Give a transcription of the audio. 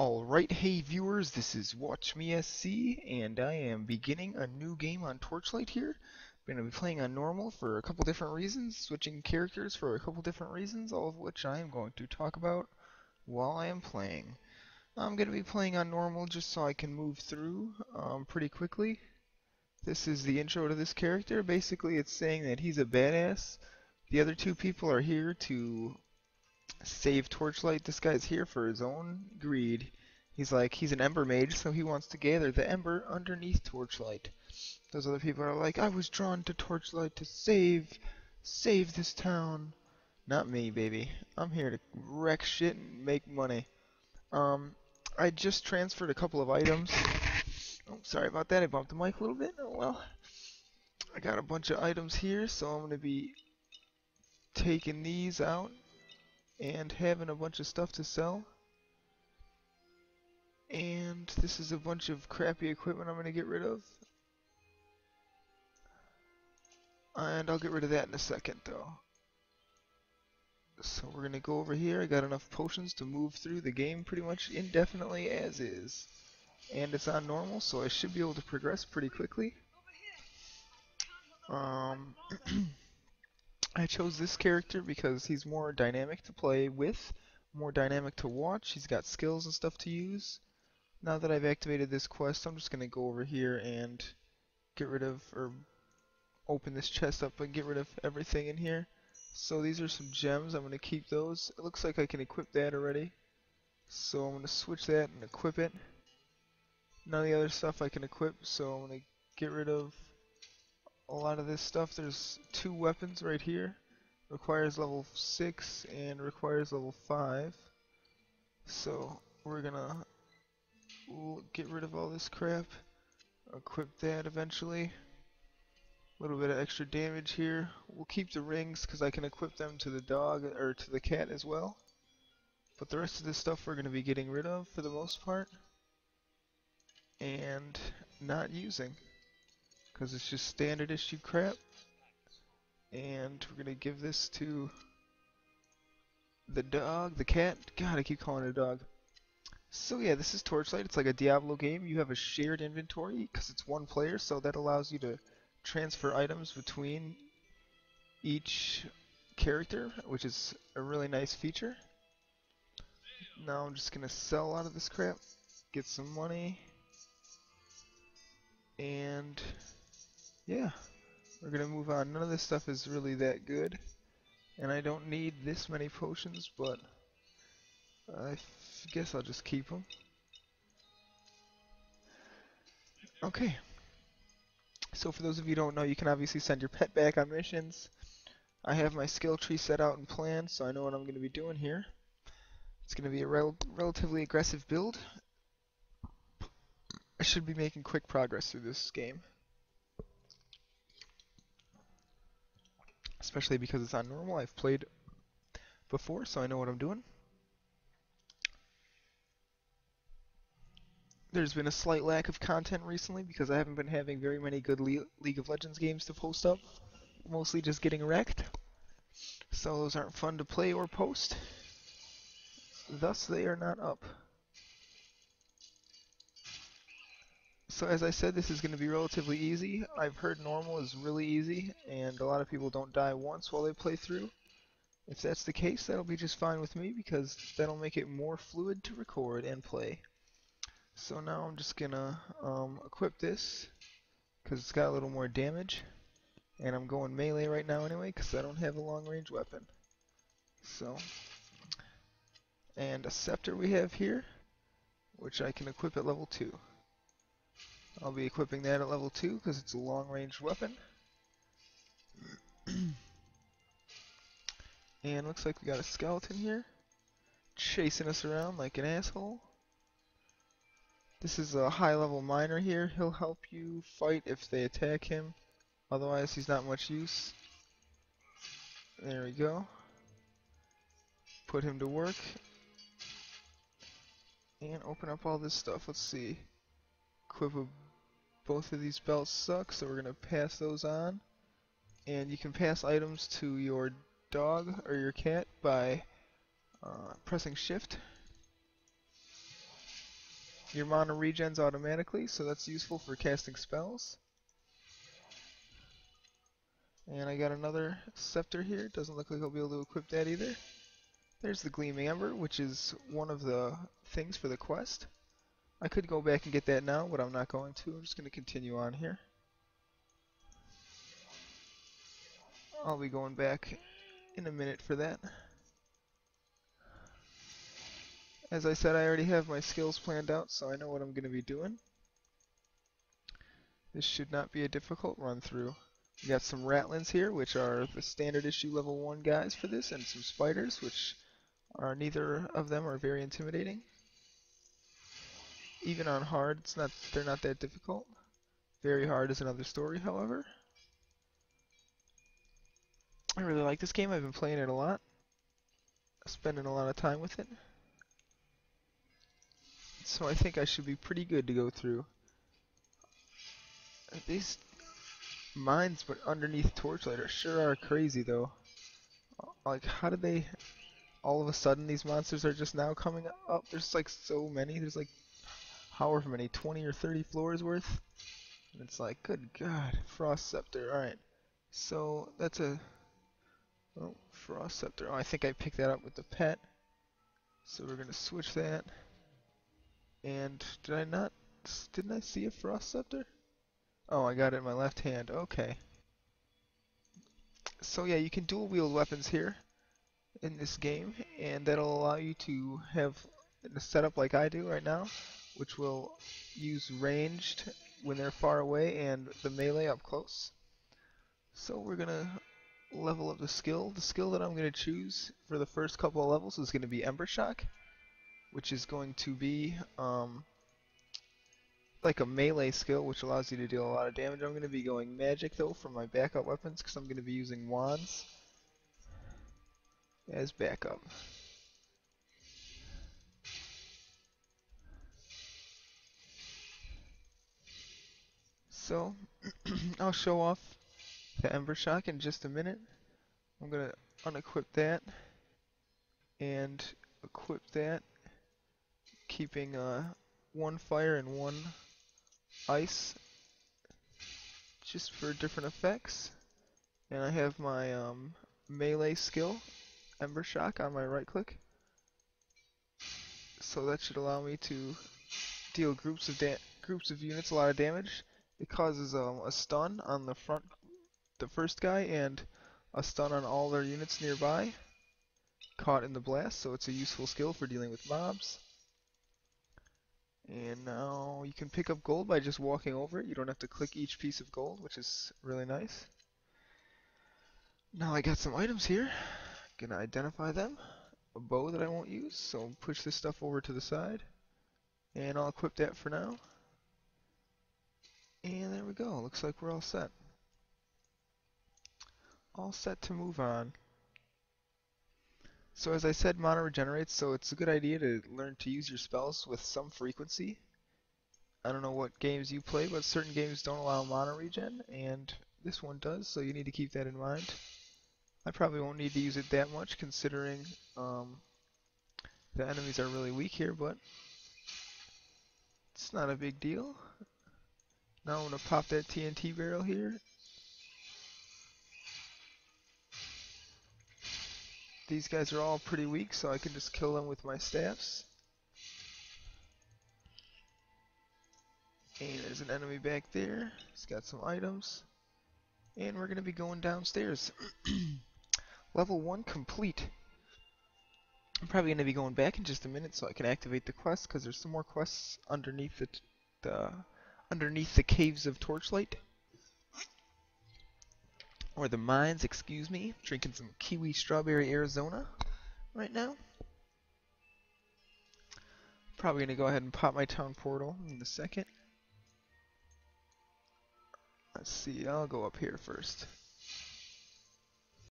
Alright, hey viewers, this is WatchMeSC, and I am beginning a new game on Torchlight here. I'm going to be playing on normal for a couple different reasons, switching characters for a couple different reasons, all of which I am going to talk about while I am playing. I'm going to be playing on normal just so I can move through pretty quickly. This is the intro to this character. Basically, it's saying that he's a badass. The other two people are here to save Torchlight. This guy's here for his own greed. He's an ember mage, so he wants to gather the ember underneath Torchlight. Those other people are like, I was drawn to Torchlight to save this town. Not me, baby. I'm here to wreck shit and make money. I just transferred a couple of items. Oh, sorry about that. I bumped the mic a little bit. Oh well. I got a bunch of items here, so I'm going to be taking these out and having a bunch of stuff to sell. And this is a bunch of crappy equipment I'm going to get rid of. And I'll get rid of that in a second though. So we're going to go over here. I got enough potions to move through the game pretty much indefinitely as is. And it's on normal, so I should be able to progress pretty quickly. I chose this character because he's more dynamic to play with, more dynamic to watch. He's got skills and stuff to use. Now that I've activated this quest, I'm just going to go over here and get rid of, or open this chest up and get rid of everything in here. So these are some gems. I'm going to keep those. It looks like I can equip that already. So I'm going to switch that and equip it. None of the other stuff I can equip, so I'm going to get rid of a lot of this stuff. There's two weapons right here. Requires level 6 and requires level 5. So we're going to get rid of all this crap. Equip that eventually. A little bit of extra damage here. We'll keep the rings because I can equip them to the dog or to the cat as well. But the rest of this stuff we're going to be getting rid of for the most part. And not using. Because it's just standard issue crap. And we're going to give this to the dog, the cat. God, I keep calling it a dog. So yeah, this is Torchlight. It's like a Diablo game. You have a shared inventory because it's one player, so that allows you to transfer items between each character, which is a really nice feature. Now I'm just going to sell a lot of this crap, get some money, and yeah, we're going to move on. None of this stuff is really that good, and I don't need this many potions, but I guess I'll just keep them. Okay. So for those of you who don't know, you can obviously send your pet back on missions. I have my skill tree set out and planned, so I know what I'm going to be doing here. It's going to be a relatively aggressive build. I should be making quick progress through this game. Especially because it's on normal. I've played before, so I know what I'm doing. There's been a slight lack of content recently because I haven't been having very many good League of Legends games to post up. Mostly just getting wrecked. So those aren't fun to play or post. Thus they are not up. So as I said, this is going to be relatively easy. I've heard normal is really easy, and a lot of people don't die once while they play through. If that's the case, that'll be just fine with me because that'll make it more fluid to record and play. So now I'm just gonna equip this because it's got a little more damage, and I'm going melee right now anyway because I don't have a long range weapon. So, and a scepter we have here, which I can equip at level 2. I'll be equipping that at level 2 because it's a long range weapon. And looks like we got a skeleton here chasing us around like an asshole. This is a high level miner here. He'll help you fight if they attack him. Otherwise he's not much use. There we go. Put him to work. And open up all this stuff. Let's see. Equip both of these belts suck, so we're going to pass those on. And you can pass items to your dog or your cat by pressing shift. your mana regens automatically, so that's useful for casting spells. And I got another scepter here. Doesn't look like I'll be able to equip that either. There's the Gleaming Ember, which is one of the things for the quest. I could go back and get that now, but I'm not going to. I'm just going to continue on here. I'll be going back in a minute for that. As I said, I already have my skills planned out, so I know what I'm going to be doing. This should not be a difficult run through. We got some Ratlins here, which are the standard issue level 1 guys for this, and some spiders, which are neither of them are very intimidating. Even on hard, they're not that difficult. Very hard is another story, however. I really like this game. I've been playing it a lot, spending a lot of time with it. So I think I should be pretty good to go through. These mines but underneath Torchlight sure are crazy though. Like, how did they all of a sudden these monsters are just now coming up? There's like so many. There's like however many, 20 or 30 floors worth. And it's like, good god, Frost Scepter. Alright. So that's a Frost Scepter. Oh, I think I picked that up with the pet. So we're gonna switch that. And didn't I see a Frost Scepter? Oh, I got it in my left hand. Okay. So yeah, you can dual wield weapons here in this game, and that'll allow you to have a setup like I do right now, which will use ranged when they're far away and the melee up close. So we're gonna level up the skill. The skill that I'm gonna choose for the first couple of levels is gonna be Ember Shock, which is going to be like a melee skill, which allows you to deal a lot of damage. I'm going to be going magic though for my backup weapons, because I'm going to be using wands as backup. So I'll show off the Ember Shock in just a minute. I'm going to unequip that and equip that, keeping one fire and one ice just for different effects. And I have my melee skill, Ember Shock, on my right click. So that should allow me to deal groups of units a lot of damage. It causes a stun on the first guy, and a stun on all their units nearby, caught in the blast. So it's a useful skill for dealing with mobs. And now you can pick up gold by just walking over it. You don't have to click each piece of gold, which is really nice. Now I got some items here. Gonna identify them. A bow that I won't use, so push this stuff over to the side. And I'll equip that for now. And there we go. Looks like we're all set. All set to move on. So as I said, mana regenerates, so it's a good idea to learn to use your spells with some frequency. I don't know what games you play, but certain games don't allow mana regen, and this one does, so you need to keep that in mind. I probably won't need to use it that much, considering the enemies are really weak here, but it's not a big deal. Now I'm going to pop that TNT barrel here. These guys are all pretty weak, so I can just kill them with my staffs. And there's an enemy back there. He's got some items. And we're going to be going downstairs. Level 1 complete. I'm probably going to be going back in just a minute so I can activate the quest, because there's some more quests underneath the caves of Torchlight. Or the mines, excuse me. Drinking some Kiwi Strawberry Arizona right now. Probably going to go ahead and pop my town portal in a second. Let's see, I'll go up here first.